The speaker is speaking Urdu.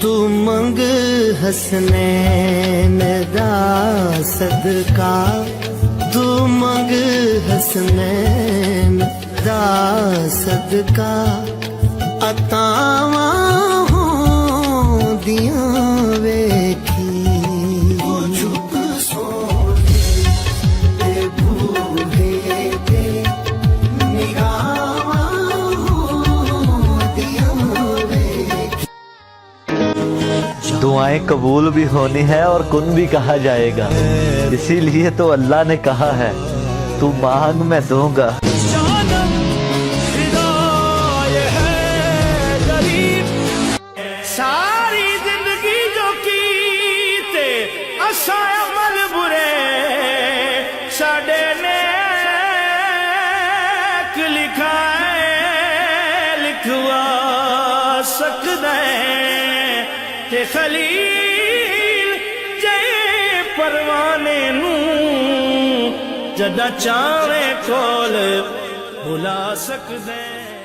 تو منگ حسنین دا صدقہ، تو منگ حسنین دا صدقہ، عطاواں ہوندیاں ویکھی دعائیں قبول بھی ہونی ہے اور کن بھی کہا جائے گا، اسی لیے تو اللہ نے کہا ہے تو مانگ میں دوں گا۔ ساری زندگی جو کیتے اساں عمل برے، ساڈے نیک لکھائے لکھوا سکدا ہے تے خلیل جے پروانے نوں جدا چاہے کول بلا سکدا ہے۔